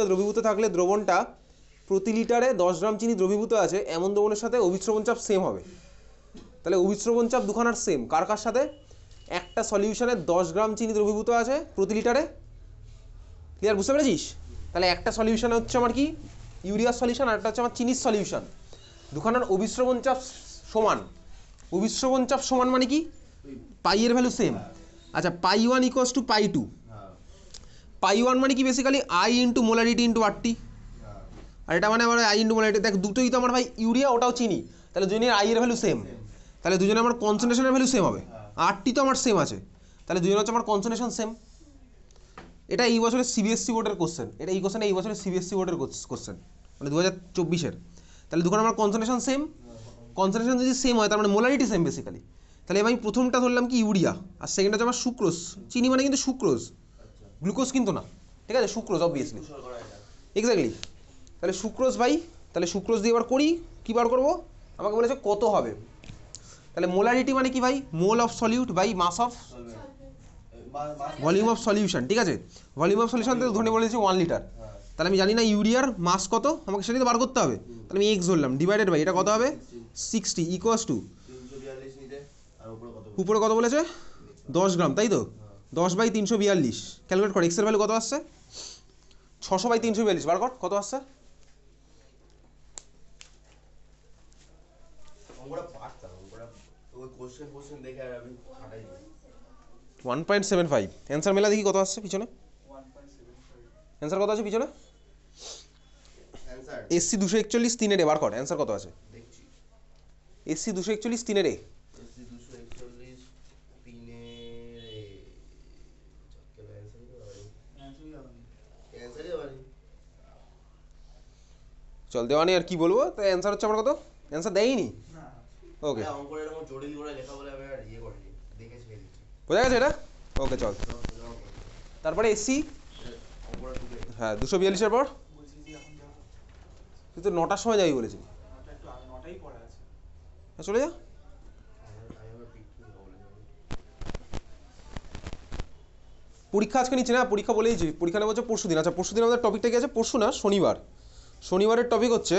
দ্রবীভূত থাকলে দ্রবণটা প্রতি লিটারে 10 গ্রাম চিনি দ্রবীভূত আছে এমন দ্রবণের সাথে অভিস্রবণ চাপ সেম হবে। তাহলে অভিস্রবণ চাপ দুখানার সেম, কার কার সাথে? একটা সলিউশনে 10 গ্রাম চিনি দ্রবীভূত আছে প্রতি লিটারে। ক্লিয়ার, বুঝতে পেরেছিস? তাহলে একটা সলিউশনে হচ্ছে আমার কি ইউরিয়ার সলিউশন, আর একটা হচ্ছে আমার চিনির সলিউশন। দুখানার অভিস্রবণ চাপ সমান। অভিস্রবণ চাপ সমান মানে কি? পাই এর ভ্যালু সেম। আচ্ছা, pi one equals to pi two. Pi one মানে কি basically i into molarity into RT, আর এটা মানে আমার আই ইন্টু মোলারিটি। দেখ দুটোই তো আমার ভাই ইউরিয়া, ওটাও চিনি, তাহলে দুজনের আই এর ভ্যালু সেম, তাহলে দুজনে আমার কনসেন্ট্রেশনের ভ্যালু সেম হবে। আরটি তো আমার সেম আছে, তাহলে দুজনে হচ্ছে আমার কনসেন্ট্রেশন সেম। এটা এই বছরের সিবিএসসি বোর্ডের কোশ্চেন, এটা এই কোশ্চেন এই বছরের সিবিএসসি বোর্ডের কোশ্চেন, মানে 2024-এর। তাহলে দুখানে আমার কনসেন্ট্রেশন সেম, কনসেন্ট্রেশন যদি সেম হয় তার মানে মোলারিটি সেম বেসিক্যালি। তাহলে আমি প্রথমটা ধরলাম কি ইউরিয়া, আর সেকেন্ডটা হচ্ছে আমার সুক্রোজ। চিনি মানে কিন্তু সুক্রোজ, গ্লুকোজ কিন্তু না, ঠিক আছে? Sucrose obviously, exactly. তাহলে সুক্রোজ ভাই, তাহলে সুক্রোজ দিয়ে এবার করি, কী বার করবো? আমাকে বলেছে কত হবে। তাহলে মোলারিটি মানে কি ভাই? Mole of solute by mass of volume of solution, ঠিক আছে? ভলিউম অফ সলিউশন তো ধরে বলেছি 1 লিটার। তাহলে আমি জানি না ইউরিয়ার মাস কত, আমাকে সেটা তো বার করতে হবে। তাহলে আমি এক্স ধরলাম, ডিভাইডেড বাই এটা কত হবে 60 ইকুয়ালস টু, উপরে কত বলেছে 10 গ্রাম, তাই তো? 10/342 ক্যালকুলেট কর, এক্সের ভ্যালু কত আসছে? 600/342 বার কর, কত আসছে? 1.75। অ্যান্সার মেলা দেখি কত আসছে পিছনে, অ্যান্সার কত আছে পিছনে? এসসি 241 3-এর বার কর, অ্যান্সার কত আছে? এসসি 241 3-এর। চল দেওয়া নেই আর কি বলবো, তাই অ্যান্সার হচ্ছে আমার কত? অ্যান্সার দেয়নি, ওকে বোঝা গেছে এটা, ওকে চল। তারপরে এসসি, হ্যাঁ 242-এর পর তুই তো 9টার সময় যাবি বলেছি, হ্যাঁ চলে যা। পরীক্ষা আজকে নিচ্ছে না, পরীক্ষা বলেইছি, পরীক্ষা নেবো হচ্ছে পরশু দিন। আচ্ছা পরশু দিন আমাদের টপিকটা কি আছে? পরশু না, শনিবার। শনিবারের টপিক হচ্ছে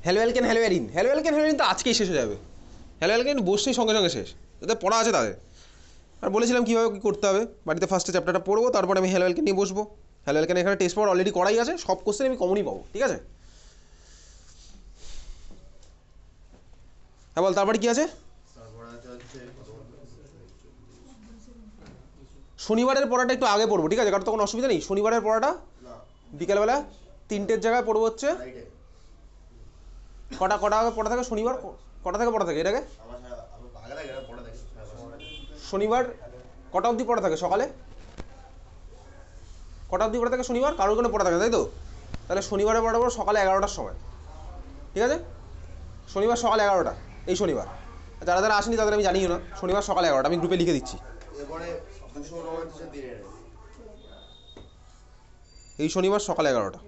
hello alkane hello arene. Hello alkane hello arene তো আজকেই শেষ হয়ে যাবে। হ্যালো অ্যালকেন বসছেই সঙ্গে সঙ্গে শেষ, যাদের পড়া আছে তাদের। আর বলেছিলাম কীভাবে কী করতে হবে, বাড়িতে ফার্স্টে চ্যাপ্টারটা পড়বো, তারপরে আমি হ্যালো অ্যালকেন নিয়ে বসবো। হ্যালো অ্যালকেন এখানে টেস্ট পেপার অলরেডি করাই আছে, সব কোশ্চেন আমি কমনই পাবো, ঠিক আছে? হ্যাঁ বল, তারপরে কী আছে? শনিবারের পড়াটা একটু আগে পড়বো, ঠিক আছে? কারণ তখন অসুবিধা নেই। শনিবারের পড়াটা বিকেলবেলা 3টের জায়গায় পড়বো হচ্ছে কটা আগে পড়া থাকে শনিবার? কটা থেকে পড়া থাকে এটাকে? শনিবার কটা অবধি পড়া থাকে? সকালে কটা অবধি পড়া থাকে শনিবার? কারোর কোনো পড়া থাকে, তাই তো? তাহলে শনিবারে পড়া পড়ো সকালে 11টার সময়, ঠিক আছে? শনিবার সকাল 11টা, এই শনিবার। যারা যারা আসেনি তাদের আমি জানিও না, শনিবার সকাল 11টা, আমি গ্রুপে লিখে দিচ্ছি। এই শনিবার সকাল 11টা।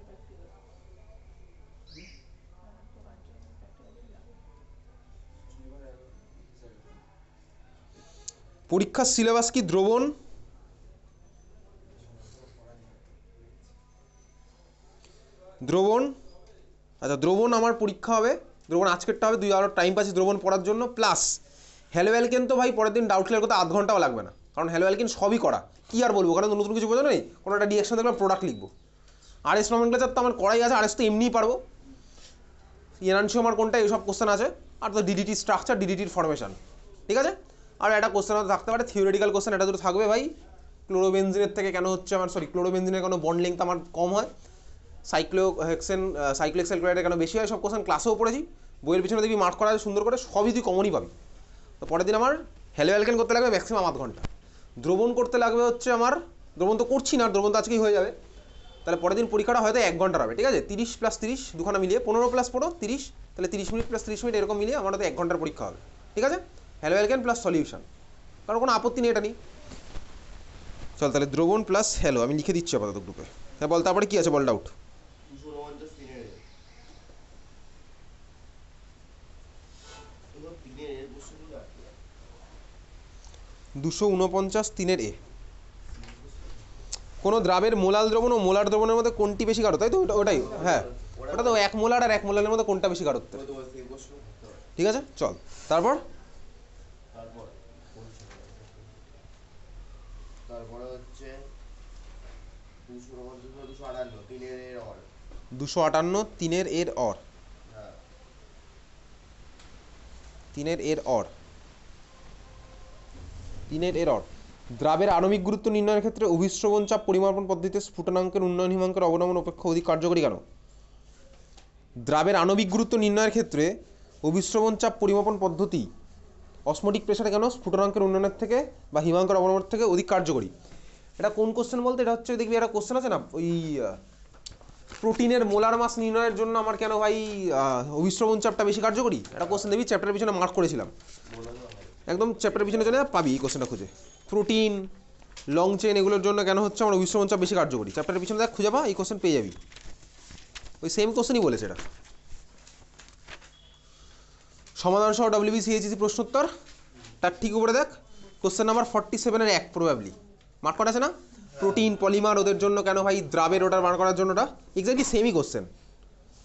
পরীক্ষার সিলেবাস কি? দ্রবণ, দ্রবণ, আচ্ছা দ্রবণ আমার পরীক্ষা হবে, দ্রবণ আজকেরটা হবে, 2 আওয়ার টাইম পাচ্ছি দ্রবণ পড়ার জন্য। প্লাস হ্যালো অ্যালকেন তো ভাই পরের দিন ডাউট ক্লিয়ার করতে আধ ঘন্টাও লাগবে না, কারণ হ্যালো অ্যালকেন সবই করা, কী আর বলবো, কারণ নতুন কিছু বোঝা নেই। কোনো একটা রিয়াকশন দেখলাম, প্রোডাক্ট লিখবো। আরএস নমেনক্লেচার তো আমার করাই আছে, আরএস তো এমনিই পারবো। এনানসিওমার কোনটা, এইসব কোশ্চেন আছে। আর তো ডিডিটি স্ট্রাকচার, ডিডিটির ফরমেশন, ঠিক আছে? আর একটা কোশ্চেন হয়তো থাকতে পারে থিওরিটিক্যাল কোশ্চেন, এটা দুটো থাকবে ভাই। ক্লোরোবেনজিনের থেকে কেন হচ্ছে আমার, সরি ক্লোরোবেনজিনের কেন বন্ড লেংথ আমার কম হয়, সাইক্লোহেক্সেন ক্লোরাইডের কেন বেশি হয়, সব কোশ্চেন ক্লাসেও পড়েছি। বইয়ের পিছনে দেখবি মার্ক করা আছে সুন্দর করে, সবই তুই কমনই পাবি। তো পরের দিন আমার হ্যালো অ্যালকেন করতে লাগবে ম্যাক্সিমাম আধ ঘন্টা, দ্রবণ করতে লাগবে হচ্ছে আমার, দ্রবণ তো করছি না, দ্রবণ তো আজকেই হয়ে যাবে। তাহলে পরের দিন পরীক্ষাটা হয়তো 1 ঘন্টার হবে, ঠিক আছে? 30 + 30 দুখানা মিলিয়ে 15 + 15 30, তাহলে 30 মিনিট + 30 মিনিট এরকম মিলিয়ে আমার হয়তো 1 ঘন্টার পরীক্ষা হবে, ঠিক আছে? হ্যালো অ্যালকেন প্লাস সলিউশন, কারণ কোনো আপত্তি নেই এটা নিই। চল তাহলে দ্রবণ প্লাস হ্যালো আমি লিখে দিচ্ছি আপাতত গ্রুপে। হ্যাঁ বল, তারপরে কী আছে বল, ডাউট? 249 3 এ। কোনো দ্রাবের মোলাল দ্রবণ ও মোলার দ্রবণের মধ্যে কোনটি বেশি গাঢ়, তাই তো? ওটাই, হ্যাঁ ওটা তো 1 মোলার আর 1 মোলারের মধ্যে কোনটা বেশি গাঢ়ত্ব। ঠিক আছে, চল তারপর তারপরে হচ্ছে 258 3 এর অর। হ্যাঁ 3 এর অর। দ্রাবের আণবিক গুরুত্ব নির্ণয়ের ক্ষেত্রে অভিস্রবণ চাপ পরিমাপন পদ্ধতিতে স্ফুটনাঙ্কের উন্নয়ন হিমাঙ্কের অবনমন অপেক্ষা অধিক কার্যকরী কেন? দ্রাবের আণবিক গুরুত্ব নির্ণয়ের ক্ষেত্রে অভিস্রবণ চাপ পরিমাপন পদ্ধতি অসমোটিক প্রেসারে কেন স্ফুটনাঙ্কের উন্নয়নের থেকে বা হিমাঙ্কের অবনমনের থেকে অধিক কার্যকরী? এটা কোন কোশ্চেন বলতে, এটা হচ্ছে দেখবি একটা কোশ্চেন আছে না, ওই প্রোটিনের মোলার মাস নির্ণয়ের জন্য আমার কেন ভাই অভিস্রবণ চাপটা বেশি কার্যকরী, একটা কোশ্চেন দেখবি চ্যাপ্টারের পিছনে মার্ক করেছিলাম, একদম চ্যাপ্টারের পিছনে চলে পাবি এই কোশ্চেনটা খুঁজে। প্রোটিন, লং চেন এগুলোর জন্য কেন হচ্ছে আমার অভিস্রবণ চাপ বেশি কার্যকরী, চ্যাপ্টারের পিছনে দেখ খুঁজে পা, এই কোশ্চেন পেয়ে যাবি। ওই সেম কোশ্চেনই বলেছে এটা। সমাধান সহ WBCHEC প্রশ্নোত্তর, তার ঠিক উপরে দেখ কোশ্চেন নাম্বার 47 এর 1 প্রবাবলি মার্ক করা আছে না, প্রোটিন পলিমার ওদের জন্য কেন ভাই দ্রাবের ওটা বার করার জন্য, ওটা এক্স্যাক্টলি সেমই কোশ্চেন।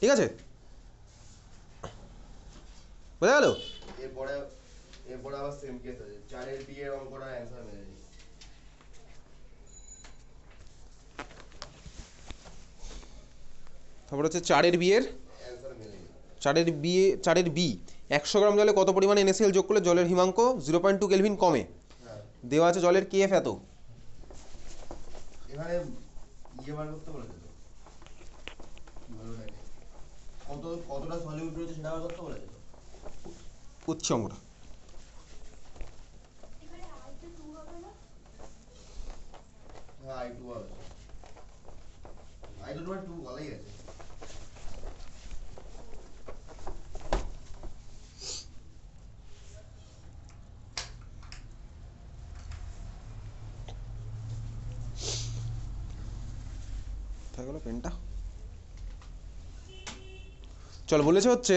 ঠিক আছে, বোঝা গেল? এরপরে আবার সেম কেস আছে, 4 এর বি এর অঙ্কটা অ্যানসার মেলেনি। তারপর হচ্ছে 4 এর বি এর অ্যানসার মেলেনি। 4 এর বি 100 গ্রাম জলে কত পরিমাণে NaCl যোগ করলে জলের হিমাঙ্ক 0.2 কেলভিন কমে? হ্যাঁ দেওয়া আছে জলের KF এত। এখানে বার করতে বলেছে তো, কতটা সলিউট রয়েছে সেটা বার করতে বলেছে তো। করছি অঙ্কটা। হ্যাঁ I2 হবে, I2 2 বলাই আছে। কোথায় গেল পেনটা? চল বলেছে হচ্ছে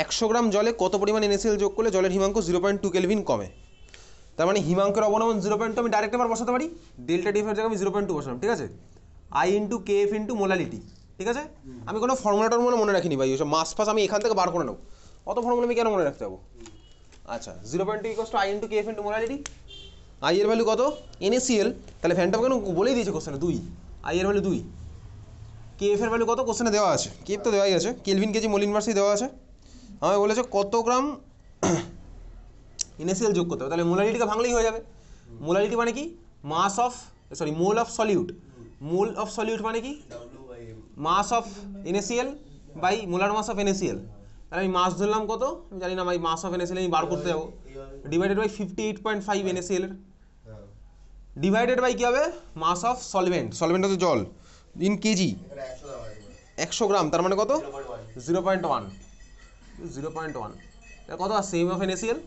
100 গ্রাম জলে কত পরিমাণ NaCl যোগ করলে জলের হিমাঙ্ক 0.2 কেলভিন কমে। তার মানে হিমাঙ্কের অবনমন 0.2 আমি ডাইরেক্ট আবার বসাতে পারি, ডেল্টা ডিফের জায়গায় আমি 0.2 বসালাম। ঠিক আছে, I into KF into molality. ঠিক আছে, আমি কোনো ফর্মুলা টর্মুলা মনে রাখিনি ভাই, ওইসব মাস ফাস আমি এখান থেকে বার করে নেবো, অত ফর্মুলা আমি কেন মনে রাখতে যাবো? আচ্ছা 0.2 equals to I into KF into molality. I এর ভ্যালু কত? NaCl, তাহলে ফ্যানটা কেন বলেই দিয়েছে কোশ্চেনে 2, I এর ভ্যালু 2। KF এর ভ্যালু কত কোশ্চেনে দেওয়া আছে, KF তো দেওয়াই আছে, কেলভিন কেজি মোল ইনভার্সই দেওয়া আছে। আমায় বলেছে কত গ্রাম NaCl যোগ করতে হবে, তাহলে মোলালিটিকে ভাঙলেই হয়ে যাবে। মোলালিটি মানে কি? Mass of, sorry mole of solute. Mole of solute মানে কি? Mass of NaCl by molar mass of NaCl। তাহলে আমি মাস ধরলাম কত আমি জানি না ভাই, মাস অফ NaCl আমি বার করতে যাবো, ডিভাইডেড বাই 58.5 NaCl এর, ডিভাইডেড বাই কি হবে? মাস অফ সলভেন্ট, সলভেন্ট হচ্ছে জল, ইন কেজি 100 গ্রাম, তার মানে কত? 0.1। 0.1 কত আসছে M of NaCl?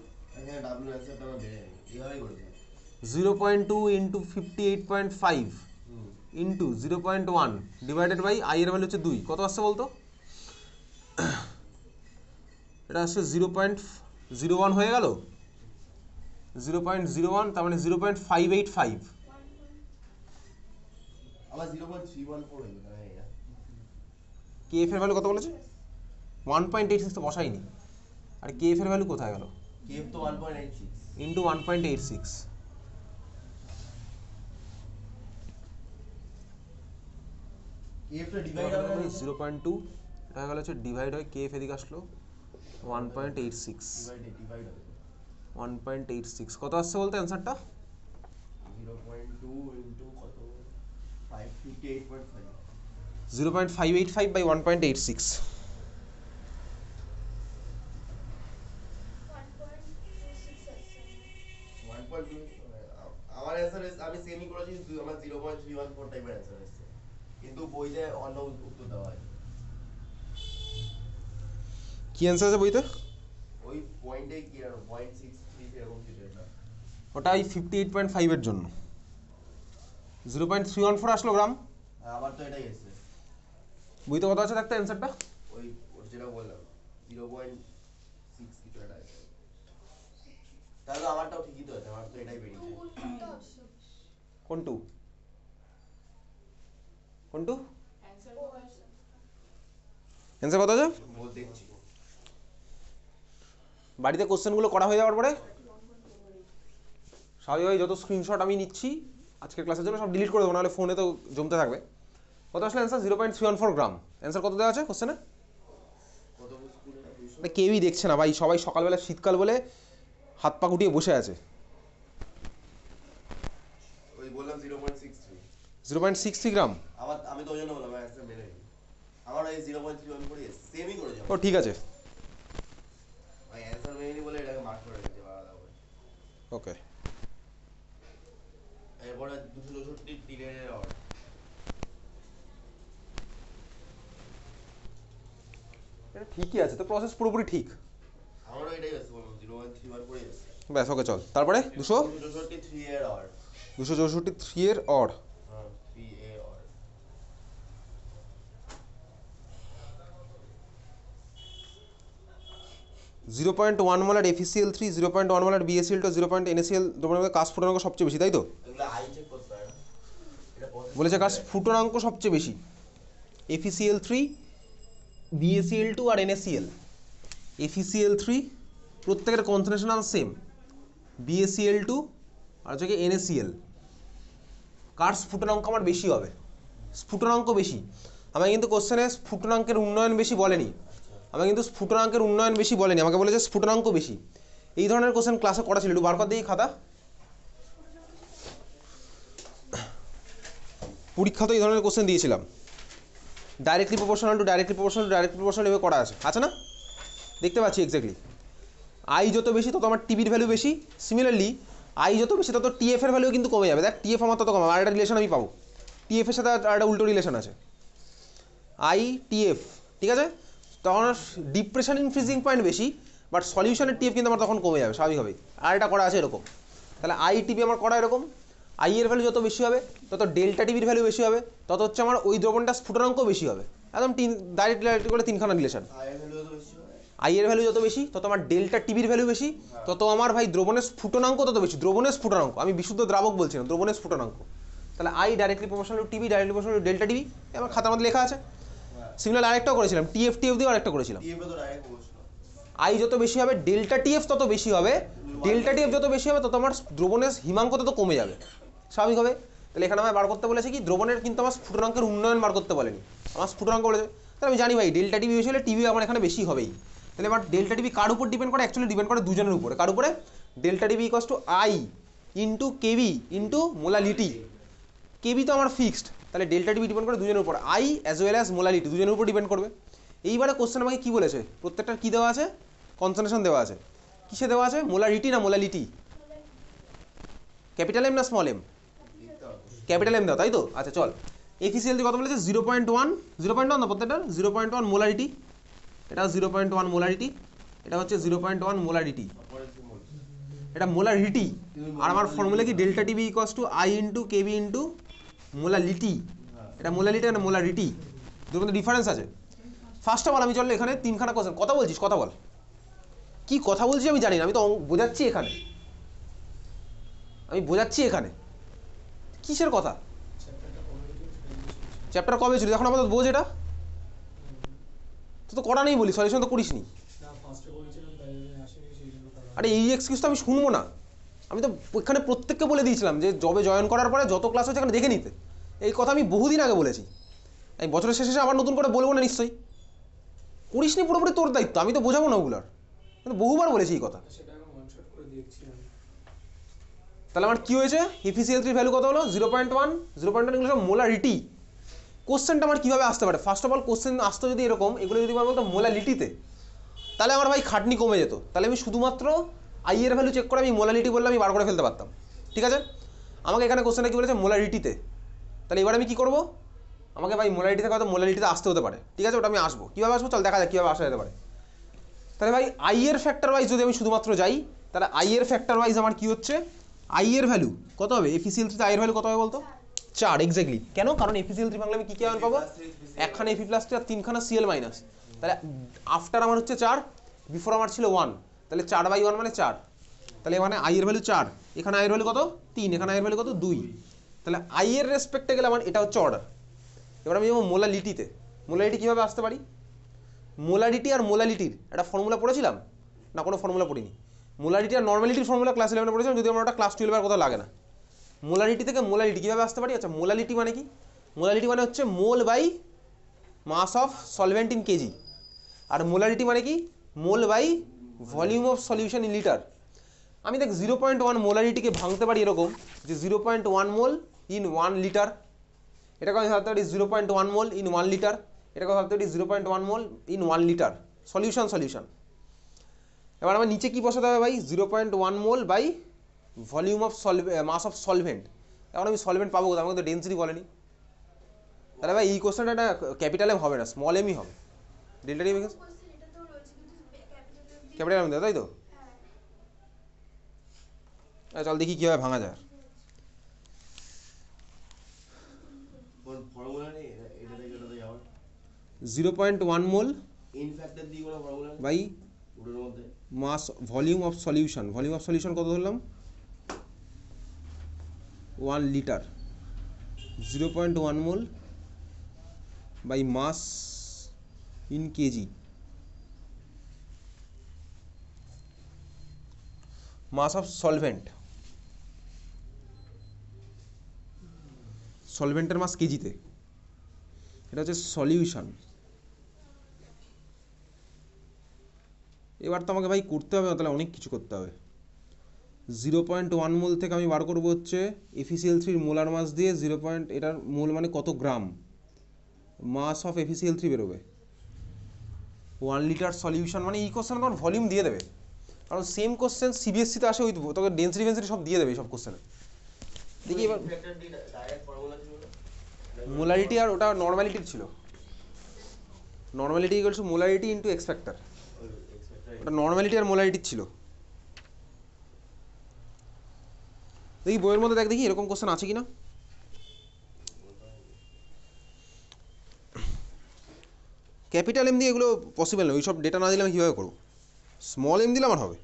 0.2 into 58.5 into 0.1 divided by I এর ভ্যালু হচ্ছে 2, কত আসছে বলতো? এটা আসছে 0.01 হয়ে গেল, 0.01, তার মানে 0.585। আবার 0.314 হইলো না এটা। KF এর ভ্যালু কত বলেছে? 1.86 তো বসাইনি, আর KF এর ভ্যালু কোথায় গেল? KF তো 1.86 ইন্টু 1.86, KF টা ডিভাইড হবে 0.2, এটা গেল হচ্ছে ডিভাইড হয় KF, এদিকে আসলো 1.86, ডিভাইড হবে 1.86 কত আসছে বলতে অ্যান্সারটা? 0.2 ইনটু কত 558.5 0.585 বাই 1.86। আমার অ্যানসার আমি সেমি করেছি, আমার 0.314 টাইপের অ্যানসার এসেছে, কিন্তু বইতে অন্য উত্তর দেওয়া হয়। কি অ্যান্সার আছে বইতে? ওই পয়েন্টে কি আর 0.63 এরকম কিছু একটা, ওটা এই 58.5 এর জন্য 0.314 আসলো গ্রাম। আবার তো এটাই এসেছে বইতে কত আছে দেখতে অ্যান্সারটা? ওই যেটা বললাম 0.6 কিছু একটা আছে, তাহলে আমারটাও ঠিকই তো আছে। আমার তো এটাই বেরিয়েছে। কোন টু? কোন টু? অ্যান্সার কত আছে? বোধ দেখছি। বাড়িতে কোশ্চেনগুলো করা হয়ে যাওয়ার পরে স্বাভাবিকভাবে যত স্ক্রিনশট আমি নিচ্ছি আজকের ক্লাসের জন্য সব ডিলিট করে দেবো, নাহলে ফোনে তো জমতে থাকবে। কত আসলে অ্যান্সার? 0.314 গ্রাম। অ্যান্সার কত দেওয়া আছে কোশ্চেনে? কত স্কুলে? কেউই দেখছে না ভাই, সবাই সকালবেলা শীতকাল বলে হাত পা গুটিয়ে বসে আছে। ওই বললাম 0.63। 0.63 গ্রাম। আবার আমি তো ওই জন্য বললাম অ্যান্সার মেনে নিই। আমার এই 0.31 করে সেমই করে যাবো। ও ঠিক আছে, ভাই অ্যান্সার মেনে নিই বলে এটাকে মার্ক করে রেখেছে আলাদা করে। ওকে। এরপরে 264 টিনের অর্ড। এটা ঠিকই আছে তো, প্রসেস পুরোপুরি ঠিক। আমারও এটাই আছে, বললাম 0.31 করে আছে। ব্যাস ওকে চল। তারপরে 264 3 এর অর্ড। 264 এর অড। হ্যাঁ 3 এ odd. Zero point one molar FeCl3, 0.1 molar BaCl2, 0. NaCl দ্রবণের মধ্যে কাজ ফুটনাঙ্ক সবচেয়ে বেশি, তাই তো? এগুলো আই চেক করতে হয় না, এটা process বলেছে কাজ করতে হয়। ফুটনাঙ্ক সবচেয়ে বেশি FeCl3, BaCl2 আর NaCl। FeCl3 প্রত্যেকের কনসেন্ট্রেশন সেম, BaCl2 আর হচ্ছে কি NaCl। কার স্ফুটনাঙ্ক আমার বেশি হবে? স্ফুটনাঙ্ক বেশি। আমাকে কিন্তু কোশ্চেনে স্ফুটনাঙ্কের উন্নয়ন বেশি বলেনি, আমাকে কিন্তু স্ফুটনাঙ্কের উন্নয়ন বেশি বলেনি, আমাকে বলেছে স্ফুটনাঙ্ক বেশি। এই ধরনের কোশ্চেন ক্লাসে করা ছিল, একটু বার কর দিয়ে খাতা। পরীক্ষা তো এই ধরনের কোশ্চেন দিয়েছিলাম, directly proportional two directly proportional two directly proportional এভাবে করা আছে না? দেখতে পাচ্ছি এক্স্যাক্টলি। আই যত বেশি তত আমার টিবির ভ্যালু বেশি। সিমিলারলি আই যত বেশি তত টিএফ এর ভ্যালু কিন্তু কমে যাবে। দেখ টিএফ আমার তত কমে, আর একটা রিলেশন আমি পাবো, টিএফ এর সাথে আর একটা উল্টো রিলেশন আছে, আই টিএফ। ঠিক আছে, তখন ডিপ্রেশন ইনক্রিজিং পয়েন্ট বেশি, বাট সলিউশনের টিএফ কিন্তু আমার তখন কমে যাবে স্বাভাবিকভাবেই। আর এটা করা আছে এরকম, তাহলে আই টিবি আমার করা এরকম, আই এর ভ্যালু যত বেশি হবে তত ডেল্টা টিবির ভ্যালু বেশি হবে, তত হচ্ছে আমার ওই দ্রবণটা স্ফুটনাঙ্ক বেশি হবে। একদম ডাইরেক্ট করে তিনখানা রিলেশন। আয়ের ভ্যালু তো বেশি হয়। আই এর ভ্যালু যত বেশি তত আমার ডেল্টা টিবির ভ্যালু বেশি, তত আমার ভাই দ্রবণের স্ফুটনাঙ্ক তত বেশি। দ্রবণের স্ফুটনাঙ্ক, আমি বিশুদ্ধ দ্রাবক বলছি না, দ্রবণের স্ফুটনাঙ্ক। তাহলে I directly proportional two TB, directly proportional to delta TB, আমার খাতার মধ্যে লেখা আছে। সিমিলার আরেকটাও করেছিলাম, টিএফ দিয়ে আরেকটা করেছিলাম। টিএফ তো ডাইরেক্ট বসলো। আই যত বেশি হবে ডেল্টা টিএফ তত বেশি হবে, ডেল্টা টিএফ যত বেশি হবে তত আমার দ্রবণের হিমাঙ্ক তত কমে যাবে স্বাভাবিক হবে। তাহলে এখানে আমায় বার করতে বলেছে কি, দ্রবণের কিন্তু আমার স্ফুটনাঙ্কের উন্নয়ন বার করতে বলেনি, আমার স্ফুটনাঙ্ক বলেছে। তাহলে আমি জানি ভাই ডেল্টা টিবি বেশি হলে টিবি আমার এখানে বেশি হবেই। তাহলে এবার ডেল্টা টিবি কার উপর ডিপেন্ড করে? অ্যাকচুয়ালি ডিপেন্ড করে দুজনের উপরে। কার উপরে? Delta TB equals to I into KB into molality. KB তো আমার ফিক্সড, তাহলে ডেল্টা টিবি ডিপেন্ড করে দুজনের উপর, I as well as molality, দুজনের উপর ডিপেন্ড করবে। এইবারে কোশ্চেন আমাকে কি বলেছে, প্রত্যেকটার কি দেওয়া আছে? কনসেন্ট্রেশন দেওয়া আছে। কিসে দেওয়া আছে? মোলারিটি না মোলালিটি? ক্যাপিটাল এম না স্মল এম? ক্যাপিটাল এম দাও, তাই তো? আচ্ছা চল, FeCl কত বলেছে? 0.1 না প্রত্যেকটার 0.1 মোলারিটি। এটা 0.1 মোলারিটি, এটা হচ্ছে 0.1 মোলারিটি, এটা মোলারিটি। আর আমার ফর্মুলা কি? Delta TB equals to I into KB into molality. এটা মোলালিটি না মোলারিটি, দুটোর মধ্যে ডিফারেন্স আছে। ফার্স্ট অফ অল আমি চললে এখানে তিনখানা কোশ্চেন। কথা বলছিস, কথা বল। কি কথা বলছি আমি জানি না, আমি তো বোঝাচ্ছি এখানে, আমি বোঝাচ্ছি এখানে। কিসের কথা? চ্যাপ্টার কবে ছিল? এখন আমাদের বোঝ, এটা তো করা নেই বলি, সলিউশন তো করিস নি। আরে এই এক্সকিউজ তো আমি শুনবো না। আমি তো ওইখানে প্রত্যেককে বলে দিয়েছিলাম যে জবে জয়েন করার পরে যত ক্লাস হচ্ছে এখানে দেখে নিতে। এই কথা আমি বহুদিন আগে বলেছি, আমি বছরের শেষে আবার নতুন করে বলবো না নিশ্চয়ই। করিস নি পুরোপুরি তোর দায়িত্ব, আমি তো বোঝাবো না ওগুলার, কিন্তু বহুবার বলেছি এই কথা। তাহলে আমার কি হয়েছে? FeCl3 ভ্যালু কত হলো? 0.1। 0.1 এগুলো সব মোলারিটি। কোশ্চেনটা আমার কীভাবে আসতে পারে? ফার্স্ট অফ অল কোশ্চেন আসতো যদি এরকম, এগুলো যদি আমার বলতো মোলালিটিতে, তাহলে আমার ভাই খাটনি কমে যেত। তাহলে আমি শুধুমাত্র আই এর ভ্যালু চেক করে আমি মোলালিটি বললে আমি বার করে ফেলতে পারতাম। ঠিক আছে, আমাকে এখানে কোশ্চেনটা কী বলেছে? মোলারিটিতে। তাহলে এবার আমি কী করবো? আমাকে ভাই মোলারিটি থেকে হয়তো মোলালিটিতে আসতে হতে পারে। ঠিক আছে, ওটা আমি আসবো। কীভাবে আসবো চল দেখা যাক কীভাবে আসা যেতে পারে। তাহলে ভাই আই এর ফ্যাক্টর ওয়াইজ যদি আমি শুধুমাত্র যাই, তাহলে আই এর ফ্যাক্টর ওয়াইজ আমার কী হচ্ছে? আই এর ভ্যালু কত হবে? FeCl3 আই এর ভ্যালু কত হবে বলতো? 4। এক্স্যাক্টলি। কেন? কারণ FeCl3 ভাঙলে আমি কী কী আয়ন পাবো? একখানা Fe+3 আর তিনখানা Cl-। তাহলে আফটার আমার হচ্ছে 4, বিফোর আমার ছিল 1, তাহলে 4/1 মানে 4। তাহলে মানে আই এর ভ্যালু 4, এখানে আই এর ভ্যালু কত 3, এখানে আই এর ভ্যালু কত 2, তাহলে আই এর রেসপেক্টে গেলে আমার এটা হচ্ছে অর্ডার। এবার আমি যাবো মোলালিটিতে। মোলালিটি কীভাবে আসতে পারি? মোলারিটি আর মোলালিটির একটা ফর্মুলা পড়েছিলাম না? কোনো ফর্মুলা পড়িনি। মোলারিটি আর নর্মালিটির ফর্মুলা ক্লাস 11 পড়েছিলাম, যদি আমার ওটা ক্লাস 12 আর কোথাও লাগে না। মোলারিটি থেকে মোলালিটি কীভাবে আসতে পারি? আচ্ছা, মোলালিটি মানে কি? মোলালিটি মানে হচ্ছে mole by mass of solvent in KG, আর মোলারিটি মানে কি? Mole by volume of solution in litre. আমি দেখ 0.1 মোলারিটিকে ভাঙতে পারি এরকম যে 0.1 মোল ইন 1 লিটার, এটাকে আমি ভাবতে পারি 0.1 মোল ইন 1 লিটার, এটাকে ভাবতে পারি 0.1 মোল ইন 1 লিটার সলিউশন। এবার আমার নিচে কি বসাতে হবে ভাই? 0.1 mole by volume of mass of solvent. এখন আমি সলভেন্ট পাবো কোথায়? আমাকে তো ডেন্সিটি বলেনি। তাহলে ভাই এই কোশ্চেনটা একটা ক্যাপিটাল এম হবে না, স্মল এমই হবে। ডেল্টা টি ক্যাপিটাল এম দেয়, তাই তো? চল দেখি কীভাবে ভাঙা যায়। ফর্মুলা নেই এটা থেকে ওটাতে যাওয়ার? 0.1 মোল ইনফ্যাক্টর দিয়ে কোনো ফর্মুলা নেই বাই ওটার মধ্যে? Mass volume of solution. Volume of solution কত ধরলাম? 1 litre. 0.1 mole by mass in KG, mass of সলভেন্টের মাস কেজিতে, এটা হচ্ছে সলিউশন। এবার তো আমাকে ভাই করতে হবে না, তাহলে অনেক কিছু করতে হবে। 0.1 মোল থেকে আমি বার করবো হচ্ছে FeCl3 মোলার মাস দিয়ে এটার মোল মানে কত গ্রাম, মাস অফ FeCl3 বেরোবে। 1 লিটার সলিউশন মানে এই কোশ্চেন তোমার ভলিউম দিয়ে দেবে, কারণ সেম কোশ্চেন সিবিএসসিতে আসে, ওই তোকে ডেন্সিটি ফেন্সিটি সব দিয়ে দেবে এই সব কোশ্চেনে। দেখি এবার ইনফ্যাক্টর দিয়ে ডাইরেক্ট ফর্মুলা ছিল না? মোলারিটি আর ওটা নর্মালিটির ছিল। Normality equals to molarity into x factor, ওটা নর্মালিটি আর মোলারিটির ছিল। দেখি বইয়ের মধ্যে দেখ, দেখি এরকম কোশ্চেন আছে কি না। ক্যাপিটাল এম দিয়ে এগুলো পসিবল নয়, ওইসব ডেটা না দিলে আমি কীভাবে করবো? স্মল এম দিলে আমার হবে।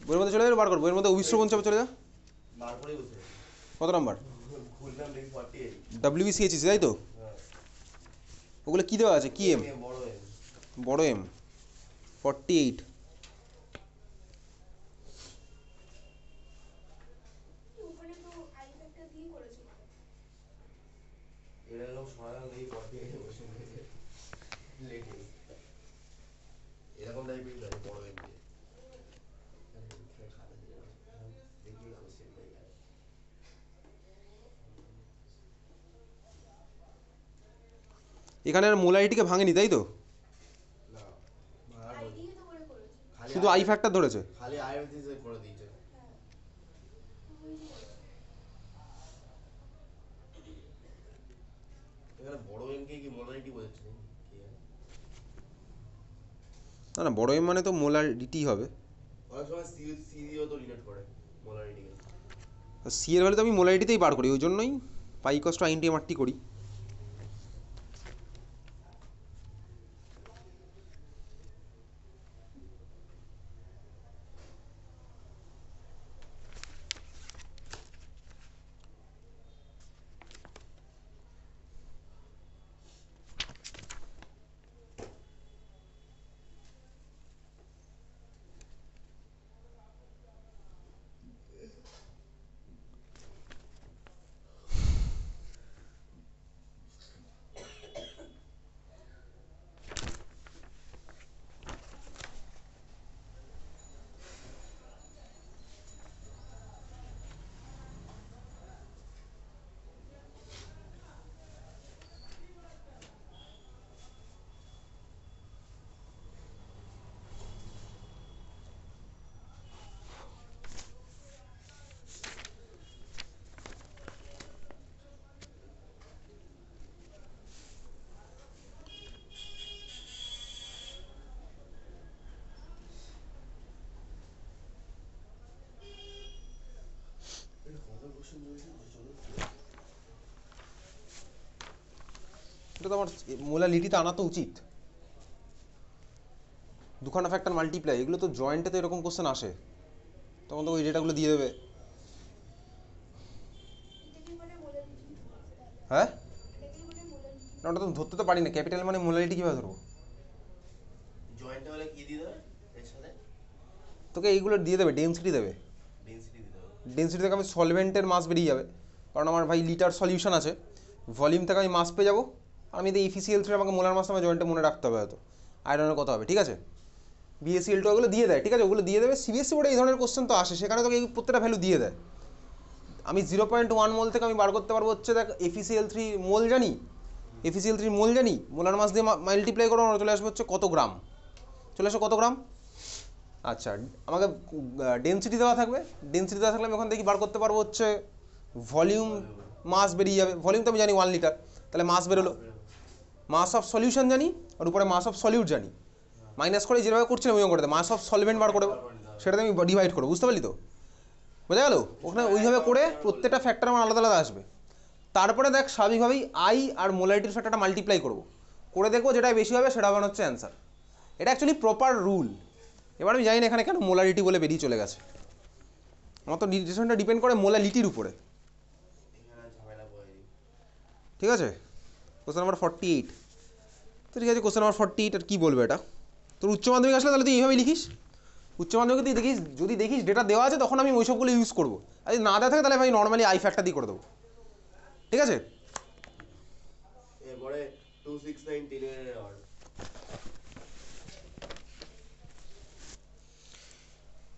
বইয়ের মধ্যে চলে যাবে, বার কর। বইয়ের মধ্যে অভিশ্রবণ চাপে চলে যা। বার করেই বসে আছি। কত নাম্বার? খুললাম দেখি 48। WBCHEC, তাই তো? হ্যাঁ। ওগুলো কী দেওয়া আছে? কি এম? বড় এম। বড় এম 48। এটা লোক সরালাম দেখি 48 বসে লেটে এরকম টাইপের লাগে বড় এম দিয়ে। দেখি কোশ্চেনটাই আর এখানে আর মোলারিটিকে ভাঙেনি, তাই তো? না, ভাড়া খালি শুধু আই ফ্যাক্টর ধরেছে। খালি আইএফসি করে দিয়েছে। এখানে বড় এম কে কি মোলারিটি বোঝাচ্ছে নাকি? কি জানি। না না, বড় এম মানে তো মোলারিটি হবে। অনেক সময় সি দিয়েও তো রিলেট করে মোলারিটিকে। সি এর ভ্যালু তো আমি মোলারিটিতেই বার করি, ওই জন্যই পাই কষ্ট আইনটি এমআরটি করি। এটা তো আমার মোলারিটিতে আনা তো উচিত। দুখানা ফ্যাক্টর মাল্টিপ্লাই, এগুলো তো জয়েন্টে তো এরকম কোশ্চেন আসে, তখন তো ওই ডেটাগুলো দিয়ে দেবে। হ্যাঁ না, ওটা তো ধরতে তো পারি না, ক্যাপিটাল মানে মোলারিটি কীভাবে ধরবো? জয়েন্ট হলে কি দিয়ে দেবে এর সাথে? তোকে এইগুলো দিয়ে দেবে, ডেন্সিটি দেবে। ডেনসিটি দিতে হবে। ডেন্সিটি থেকে আমি সলভেন্টের মাস বেরিয়ে যাবে, কারণ আমার ভাই লিটার সলিউশন আছে। ভলিউম থেকে আমি মাস পেয়ে যাবো, আর আমি EFCl3 আমাকে মোলার মাস আমার জয়েন্টে মনে রাখতে হবে হয়তো, আয়রনের কথা হবে, ঠিক আছে। BaCl2 ওগুলো দিয়ে দেয়, ঠিক আছে, ওগুলো দিয়ে দেবে। সিবিএসসি বোর্ডে এই ধরনের কোশ্চেন তো আসে, সেখানে তোকে এই প্রত্যেকটা ভ্যালু দিয়ে দেয়। আমি 0.1 মোল থেকে আমি বার করতে পারবো হচ্ছে দেখ FeCl3 মোল জানি, FeCl3 মোল জানি, মোলার মাস দিয়ে মাল্টিপ্লাই করো, চলে আসবে হচ্ছে কত গ্রাম, চলে আসবে কত গ্রাম। আচ্ছা, আমাকে ডেন্সিটি দেওয়া থাকবে, ডেন্সিটি দেওয়া থাকলে আমি ওখান থেকে বার করতে পারবো হচ্ছে ভলিউম, মাস বেরিয়ে যাবে। ভলিউম তো আমি জানি 1 লিটার, তাহলে মাস বেরোলো। মাস অফ সলিউশন জানি, আর উপরে মাস অফ সলিউট জানি, মাইনাস করে যেভাবে করছিলাম ওই করে দেয়, মাস অফ সলভেন্ট বার করে সেটাতে আমি ডিভাইড করবো, বুঝতে পারলি তো? বোঝা গেল? ওখানে ওইভাবে করে প্রত্যেকটা ফ্যাক্টর আমার আলাদা আলাদা আসবে। তারপরে দেখ স্বাভাবিকভাবেই আই আর মোলারিটির ফ্যাক্টরটা মাল্টিপ্লাই করবো, করে দেখবো যেটা বেশি হবে সেটা হবে হচ্ছে অ্যান্সার। এটা অ্যাকচুয়ালি প্রপার রুল। এবার আমি জানি না এখানে কেন মোলারিটি বলে বেরিয়ে চলে গেছে, আমার তো ডিসিশনটা ডিপেন্ড করে মোলালিটির উপরে, এখানে ঝামেলা পড়ে। ঠিক আছে। কোশ্চেন নাম্বার 48, তো ঠিক আছে, কোশ্চেন নাম্বার 48 আর কী বলবে এটা? তোর উচ্চ মাধ্যমিক আসলে তাহলে তুই এইভাবেই লিখিস, উচ্চ মাধ্যমিকে তুই দেখিস, যদি দেখিস ডেটা দেওয়া আছে তখন আমি ওই সবগুলো ইউজ করবো, আর যদি না দেওয়া থাকে তাহলে ভাই নর্মালি আই ফ্যাক্টর দিয়ে করে দেবো, ঠিক আছে। এরপরে 269 টেনের অর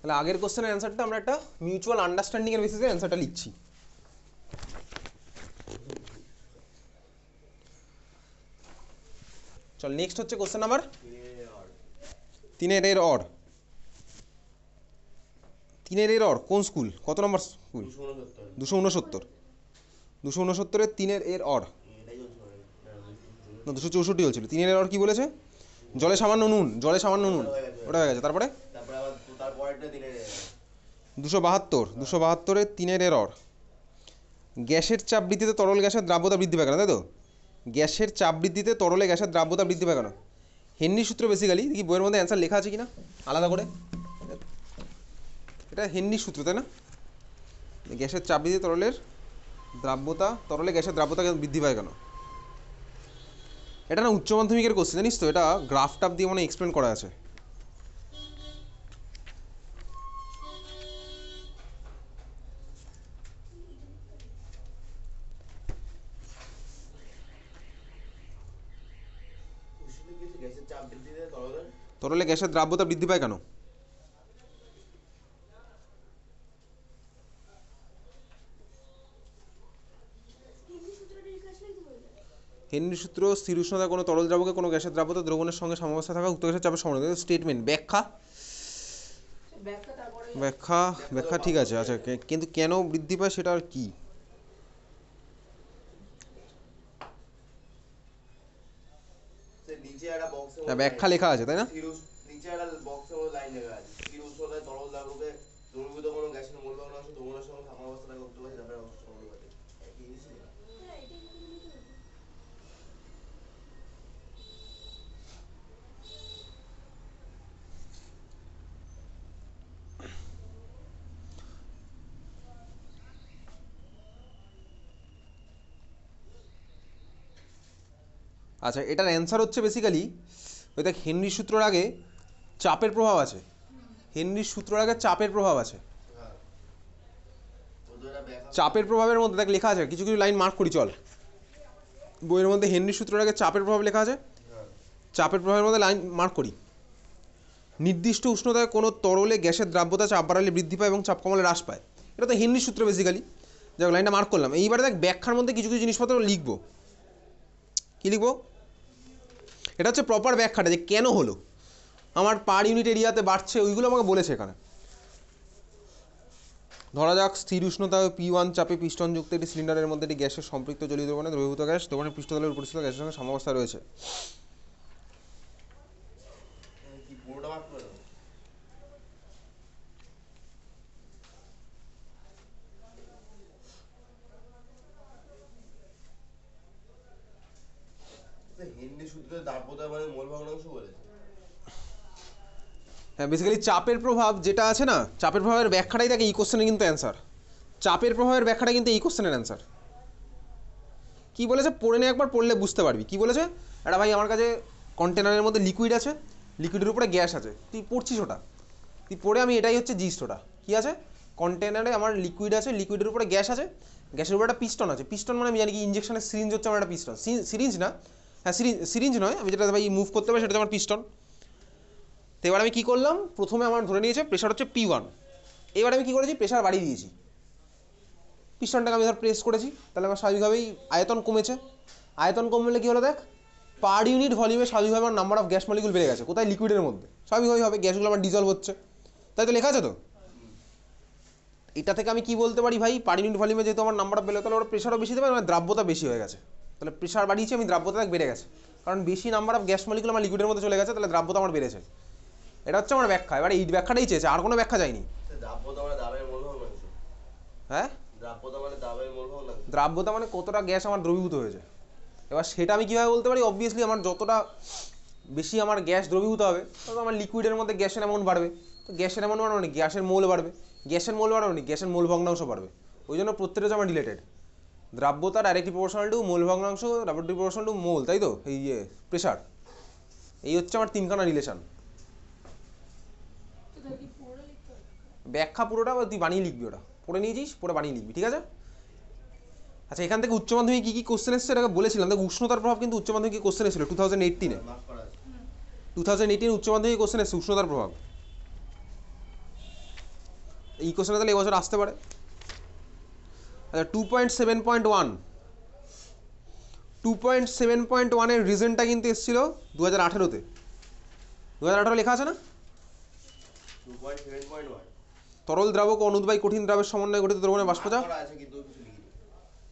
তাহলে আগের কোশ্চেনের অ্যান্সারটা আমরা একটা মিউচুয়াল আন্ডারস্ট্যান্ডিংয়ের বেসিসে অ্যান্সারটা লিখছি। চল নেক্সট হচ্ছে কোশ্চেন নাম্বার টেনের অর 3 এর অর। 3 এর অর কোন স্কুল, কত নম্বর স্কুল? 269 269, 269-এর 3 এর অর এটাই চলছে না, 264 হয়েছিল। 3 এর অর কি বলেছে? জলে সামান্য নুন, জলে সামান্য নুন, ওটা হয়ে গেছে। তারপরে তারপরে আবার তারপরেরটা টেনের 272-এর 3 এর অর, গ্যাসের চাপ বৃদ্ধিতে তরল গ্যাসের দ্রাব্যতা বৃদ্ধি পায় কেন, তাই তো? গ্যাসের চাপ বৃদ্ধিতে তরলে গ্যাসের দ্রাব্যতা বৃদ্ধি পায় কেন? হেনরি সূত্র বেসিক্যালি, দেখি বইয়ের মধ্যে অ্যান্সার লেখা আছে কি না আলাদা করে। এটা হেনরি সূত্র, তাই না? গ্যাসের চাপ বৃদ্ধি তরলের দ্রাব্যতা, তরলে গ্যাসের দ্রাব্যতা বৃদ্ধি পায় কেন? এটা না উচ্চ মাধ্যমিকের কোশ্চেন, জানিস তো? এটা গ্রাফ টাপ দিয়ে মনে এক্সপ্লেন করা আছে। উষ্ণ কিছু গ্যাসের চাপ বৃদ্ধিতে তরলের তরলে গ্যাসের দ্রাব্যতা বৃদ্ধি পায় কেন? হেনরি সূত্র, স্থির উষ্ণতায় কোনো তরল দ্রাবকে কোনো গ্যাসের দ্রাব্যতা দ্রবণের সঙ্গে সাম্যাবস্থায় থাকা উক্ত গ্যাসের চাপের সমানুপাতিক। স্টেটমেন্ট, ব্যাখ্যা, ব্যাখ্যা ব্যাখ্যা ঠিক আছে। আচ্ছা, কিন্তু কেন বৃদ্ধি পায় সেটা আর কি? নিচে একটা বক্সের ব্যাখ্যা লেখা আছে, তাই না? নিচে একটা বক্সের মধ্যে লাইন লেখা আছে, স্থির উষ্ণতায় তরল দ্রাবকে দ্রবীভূত কোনো গ্যাসের মূল ভগ্নাংশ দ্রবণের সঙ্গে সাম্যাবস্থা থাকা উক্ত গ্যাসের চাপের সমানুপাতিক। একই জিনিসই লেখা। আচ্ছা, এটার অ্যান্সার হচ্ছে বেসিক্যালি ওই দেখ, হেনরি সূত্রর আগে চাপের প্রভাব আছে, হেনরির সূত্রর আগে চাপের প্রভাব আছে। হ্যাঁ, ওদের একটা ব্যাখ্যা চাপের প্রভাবের মধ্যে দেখ লেখা আছে, কিছু কিছু লাইন মার্ক করি চল বইয়ের মধ্যে। হেনরি সূত্রের আগে চাপের প্রভাব লেখা আছে, হ্যাঁ চাপের প্রভাবের মধ্যে লাইন মার্ক করি। নির্দিষ্ট উষ্ণতায় কোনো তরলে গ্যাসের দ্রাব্যতা চাপ বাড়ালে বৃদ্ধি পায় এবং চাপ কমালে হ্রাস পায়। এটা তো হেনরি সূত্র বেসিক্যালি, যাই হোক লাইনটা মার্ক করলাম। এইবারে দেখ ব্যাখ্যার মধ্যে কিছু কিছু জিনিসপত্র লিখবো। কী লিখবো? এটা হচ্ছে প্রপার ব্যাখ্যাটা, যে কেন হলো আমার পার ইউনিট এরিয়াতে বাড়ছে, ওইগুলো আমাকে বলেছে এখানে। ধরা যাক স্থির উষ্ণতায় P1 চাপে পিস্টনযুক্ত একটি সিলিন্ডারের মধ্যে একটি গ্যাসের সম্পৃক্ত জলীয় দ্রবণে দ্রবীভূত গ্যাস দ্রবণের পৃষ্ঠতলের উপরিস্থিত গ্যাসের সঙ্গে সাম্যাবস্থায় রয়েছে। কি পুরোটা মার্ক করে দাও। হেনরি সূত্রের দ্রাব্যতা মানে মোল ভগ্নাংশ বলেছে। হ্যাঁ, বেসিক্যালি চাপের প্রভাব যেটা আছে না, চাপের প্রভাবের ব্যাখ্যাটাই থাকে এই কোশ্চেনে কিন্তু অ্যান্সার। চাপের প্রভাবের ব্যাখ্যাটা কিন্তু এই কোশ্চেনের অ্যান্সার। কী বলেছে পড়ে নে, একবার পড়লে বুঝতে পারবি কী বলেছে। একটা ভাই আমার কাছে কন্টেনারের মধ্যে লিকুইড আছে, লিকুইডের উপরে গ্যাস আছে, তুই পড়ছিস ওটা, তুই পড়ে আমি এটাই হচ্ছে জিস্ট। ওটা কী আছে, কন্টেনারে আমার লিকুইড আছে, লিকুইডের উপরে গ্যাস আছে, গ্যাসের উপরে একটা পিস্টন আছে। পিস্টন মানে আমি জানি কি ইঞ্জেকশনের সিরিঞ্জ হচ্ছে আমার একটা পিস্টন, সিরিঞ্জ না, হ্যাঁ সিরিঞ্জ নয়, আমি যেটা ভাই মুভ করতে পারি সেটা হচ্ছে আমার পিস্টন। তো এবার আমি কী করলাম, প্রথমে আমার ধরে নিয়েছে প্রেশার হচ্ছে P1, এবার আমি কী করেছি প্রেশার বাড়িয়ে দিয়েছি, পিস্টনটাকে আমি ধর প্রেস করেছি, তাহলে আমার স্বাভাবিকভাবেই আয়তন কমেছে। আয়তন কমলে কী হলো দেখ, পার ইউনিট ভলিউমে স্বাভাবিকভাবে আমার নাম্বার অফ গ্যাস মলিকুল বেড়ে গেছে, কোথায় লিকুইডের মধ্যে, স্বাভাবিকভাবেই হবে, গ্যাসগুলো আমার ডিজলভ হচ্ছে, তাই তো লেখা আছে তো। এটা থেকে আমি কি বলতে পারি ভাই, পার ইউনিট ভলিউমে যেহেতু আমার নাম্বার অফ বেড়ে, তাহলে ওর প্রেশারও বেশি দেবে, আমার দ্রাব্যতা বেশি হয়ে গেছে, তাহলে প্রেশার বাড়িয়েছি আমি, দ্রাব্যতা বেড়ে গেছে, কারণ বেশি নাম্বার অফ গ্যাস মলিকুল আমার লিকুইডের মধ্যে চলে গেছে, তাহলে দ্রাব্যতা আমার বেড়েছে। এটা হচ্ছে আমার ব্যাখ্যা। এবার এই ব্যাখ্যাটাই চেয়েছে, আর কোনো ব্যাখ্যা যায়নি। দ্রাব্যতা মানে দাবের মূলভাগ না কিছু? হ্যাঁ, দ্রাব্যতা মানে দাবের মূলভাগ না কিছু? দ্রাব্যতা মানে কতটা গ্যাস আমার দ্রবীভূত হয়েছে। এবার সেটা আমি কীভাবে বলতে পারি, অবভিয়াসলি আমার যতটা বেশি আমার গ্যাস দ্রবীভূত হবে তত আমার লিকুইডের মধ্যে গ্যাসের অ্যামাউন্ট বাড়বে, তো গ্যাসের অ্যামাউন্ট বাড়বে মানে গ্যাসের মোল বাড়বে, গ্যাসের মোল বাড়বে মানে গ্যাসের মোল ভগ্নাংশ বাড়বে। ওই জন্য প্রত্যেকটা হচ্ছে আমার রিলেটেড, দ্রাব্যতা ডাইরেক্টলি প্রপোর্শনাল টু মোল ভগ্নাংশ, ডাইরেক্টলি প্রপোর্শনাল টু মোল, তাই তো, এই প্রেশার, এই হচ্ছে আমার তিনখানা রিলেশন। ব্যাখ্যা পুরোটা তুই বানিয়ে লিখবি, ওটা পড়ে নিয়েছিস, পড়ে বানিয়ে লিখবি, ঠিক আছে। আচ্ছা, এখান থেকে উচ্চ মাধ্যমিকে কী কী কোশ্চেন এসেছে এটাকে বলেছিলাম, দেখ উষ্ণতার প্রভাব কিন্তু উচ্চ মাধ্যমিকে কোশ্চেন এসেছিল 2018-এ, মাফ করা আছে। 2018 উচ্চ মাধ্যমিক কোশ্চেন এসেছে উষ্ণতার প্রভাব। এই কোশ্চেনে তাহলে এবছর আসতে পারে। আচ্ছা, 2.7.1, 2.7.1 এর রিজনটা কিন্তু এসেছিল 2018-তে, 2018 লেখা আছে না, 2.7.1 তরল দ্রাবক ও অনুদ্বায়ী কঠিন দ্রাবের সমন্বয়ে গঠিত দ্রবণের বাষ্পচাপ, করা আছে কিন্তু কিছু লিখিনি।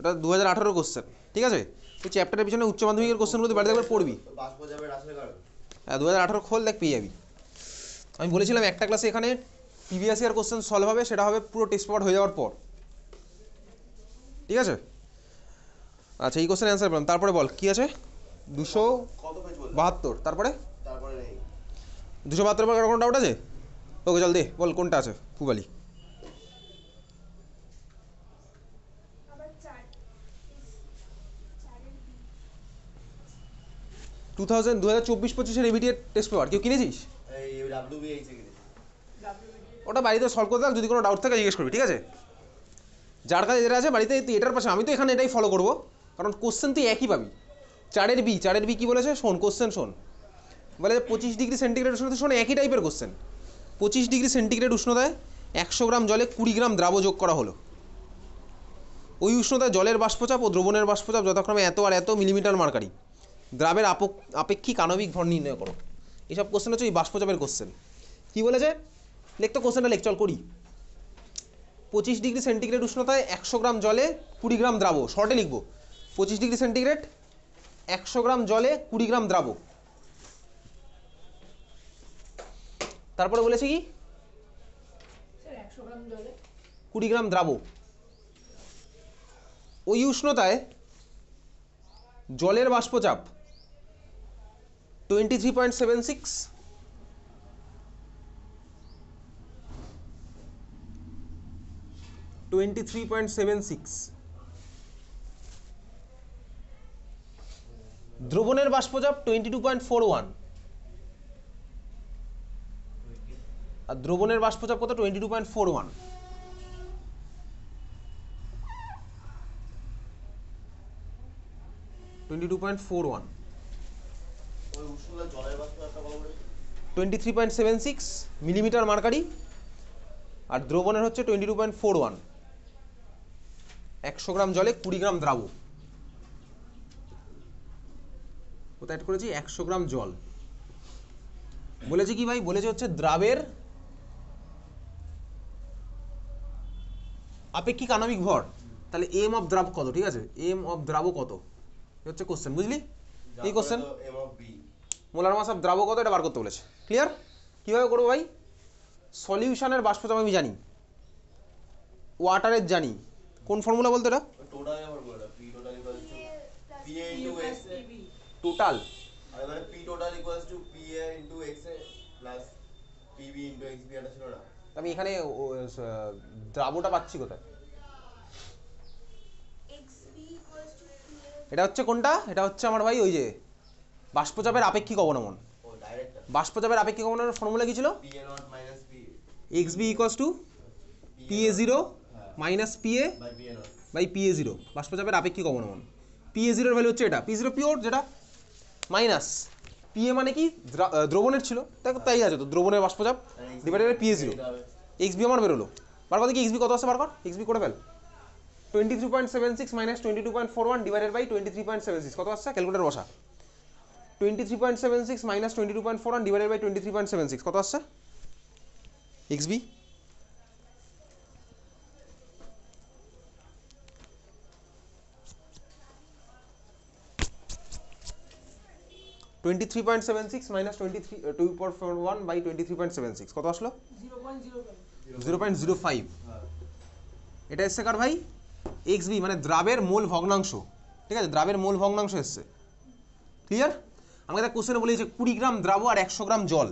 এটা 2018 কোশ্চেন, ঠিক আছে। এই চ্যাপ্টারের পিছনে উচ্চ মাধ্যমিকের কোশ্চেনগুলো বাড়িতে একবার পড়বি। বাষ্পচাপের রাসায়নিক কারণ। হ্যাঁ, 2018 খোল, দেখ পেয়ে যাবি। আমি বলেছিলাম একটা ক্লাসে এখানে প্রিভিয়াস ইয়ার কোশ্চেন সলভ হবে, সেটা হবে পুরো টেস্ট পেপার হয়ে যাওয়ার পর, ঠিক আছে। আচ্ছা, এই কোশ্চেন অ্যান্সার পেলাম, তারপরে বল কী আছে, কত পেজ বললি? 272, তারপরে তারপরে নেই। 272 পর কোনো ডাউট আছে? ওকে চল দে, বল কোনটা আছে পুবালি। 2024-25-এর এবিটিএর টেস্ট পেপার কেউ কিনেছিস? এই WBH এ গেছে। ওটা বাড়িতে সলভ করতে থাক, যদি কোনো ডাউট থাকে জিজ্ঞেস করবি, ঠিক আছে। যার কাছে যেটা আছে বাড়িতে তুই এটার পাশে, আমি তো এখানে এটাই ফলো করবো, কারণ কোশ্চেন তুই একই পাবি। 4-এর বি কী বলেছে শোন, কোশ্চেন শোন, বলে 25 ডিগ্রি সেন্টিগ্রেড উষ্ণতা, শোন একই টাইপের কোশ্চেন। 25 ডিগ্রি সেন্টিগ্রেড উষ্ণতায় 100 গ্রাম জলে 20 গ্রাম দ্রাব যোগ করা হলো, ওই উষ্ণতায় জলের বাষ্পচাপ ও দ্রবণের বাষ্পচাপ যথাক্রমে এত আর এত মিলিমিটার মার্কারি, দ্রাবের আপেক্ষিক আণবিক ভর নির্ণয় করো। এইসব কোশ্চেন হচ্ছে এই বাষ্পচাপের কোশ্চেন। কী বলেছে লেখ তো, কোশ্চেনটা লেখ, চল করি। 25 ডিগ্রি সেন্টিগ্রেড উষ্ণতায় 100 গ্রাম জলে 20 গ্রাম দ্রাব, শর্টে লিখবো 25 ডিগ্রি সেন্টিগ্রেড 100 গ্রাম জলে 20 গ্রাম দ্রাব। তারপরে বলেছে কি 20 গ্রাম দ্রাব, ওই উষ্ণতায় জলের বাষ্পচাপ 23.76, দ্রবণের বাষ্পচাপ 22.41, আর দ্রবণের বাষ্পচাপ কত 22.41, ওই উষ্ণতা জলের বাষ্প একটা বলা বলে 23.76 মিলিমিটার মার্কারি, আর দ্রবণের হচ্ছে 22.41, 100 গ্রাম জলে 20 গ্রাম দ্রাব। কোথায় অ্যাড করেছি 100 গ্রাম জল, বলেছে কি ভাই, বলেছে হচ্ছে দ্রাবের আপেক্ষিক আণবিক ভর, তাহলে এম অফ দ্রাব কত, ঠিক আছে, এম অফ দ্রাব কত, এই হচ্ছে কোশ্চেন, বুঝলি। এই question M of B, molar mass of দ্রাব কত এটা বার করতে বলেছে, ক্লিয়ার। কীভাবে করবো ভাই, সলিউশনের বাষ্পচাপ আমি জানি, ওয়াটারের জানি, কোন ফর্মুলা বলতো এটা, total formula P total equals to P A into X total, আর মানে P total equals to P A into X A plus PB into XB এটা ছিল না? আমি এখানে দ্রাবটা পাচ্ছি কোথায়? এটা হচ্ছে কোনটা? এটা হচ্ছে আমার ভাই ওই যে বাষ্পচাপের আপেক্ষিক অবনমন। ও ডাইরেক্ট বাষ্পচাপের আপেক্ষিক অবনমনের ফর্মুলা কি ছিল? PA naught minus P xb equals to PA0 minus PA by PA naught by PA0, বাষ্পচাপের আপেক্ষিক অবনমন। PA0 এর ভ্যালু হচ্ছে এটা, P0 পিওর যেটা, মাইনাস PA মানে কি দ্রবণের ছিল, তাই আছে তো, দ্রবণের বাষ্পচাপ ডিভাইডেড বাই PA0। xb আমার বেরোলো, বার কর দেখি xb কত আসছে, বার কর xb করে ফেল। 23.76 মাইনাস 22.41 ডিভাইডেড বাই 23.76 কত আসছে, ক্যালকুলেটর বসা। 23.76 মাইনাস 22.41 ডিভাইডেড বাই 23.76 কত আসছে xb? 23.76 মাইনাস 2.41 বাই 23.76 কত আসলো? 0.05। এটা এসছে কার ভাই? xb মানে দ্রাবের মোল ভগ্নাংশ, ঠিক আছে, দ্রাবের মোল ভগ্নাংশ এসছে। ক্লিয়ার? আমাকে একটা কোশ্চেনে বলি যে 20 গ্রাম দ্রাব আর 100 গ্রাম জল,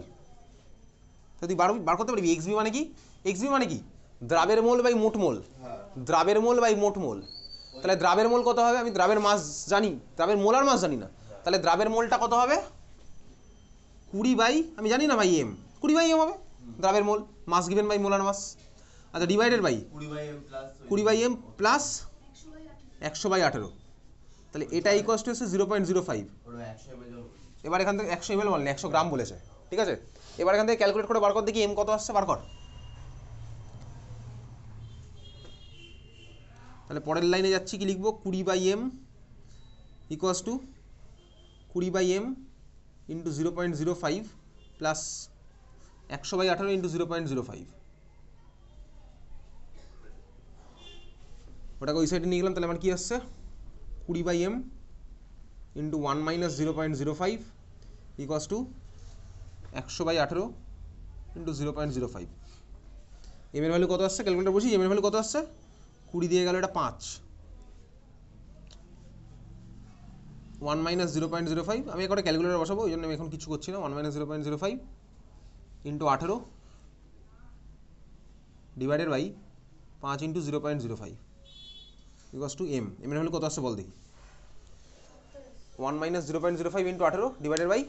তো তুই বার করতে পারবি xb মানে কি? xb মানে কি দ্রাবের মোল বাই মোট মোল, দ্রাবের মোল বাই মোট মোল। তাহলে দ্রাবের মোল কত হবে? আমি দ্রাবের মাস জানি, দ্রাবের মোল আর মাস জানি না, তাহলে দ্রাবের মোলটা কত হবে? 20 বাই, আমি জানি না ভাই এম, 20 বাই এম হবে দ্রাবের মোল, mass given by molar mass. আচ্ছা divided by 20 by M plus 100 by 18, তাহলে এটা ইকুয়ালস টু হচ্ছে 0.05। এবার এখান থেকে 100 ml বলেন, 100 গ্রাম বলেছে, ঠিক আছে। এবার এখান থেকে ক্যালকুলেট করে বার কর দেখি এম কত আসছে, বার কর। তাহলে পরের লাইনে যাচ্ছি, কি লিখবো? 20 by M equals to 20 by M into 0.05 plus 100 by 18 into 0.05। ওটাকে ওই সাইডে নিয়ে গেলাম, তাহলে আমার কি আসছে? 20 by M into 1 minus 0.05 equals to 100 by 18 into 0.05। M এর ভ্যালু কত আসছে? ক্যালকুলেটর বসি, এম এর ভ্যালু কত আসছে? 20 দিয়ে গেল এটা 5, 1 মাইনাস 0.05, আমি একটা ক্যালকুলেটর বসাবো, ওই জন্য আমি এখন কিছু করছি না। 1 minus 0.05 into 18 divided by 5 into 0.05 equals to M. M এর ভ্যালু কত আসছে বল দেখি? 1 minus 0.05 into 18 divided by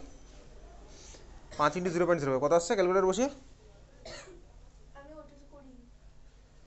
5 into 0.05 কত আসছে? ক্যালকুলেটর বসে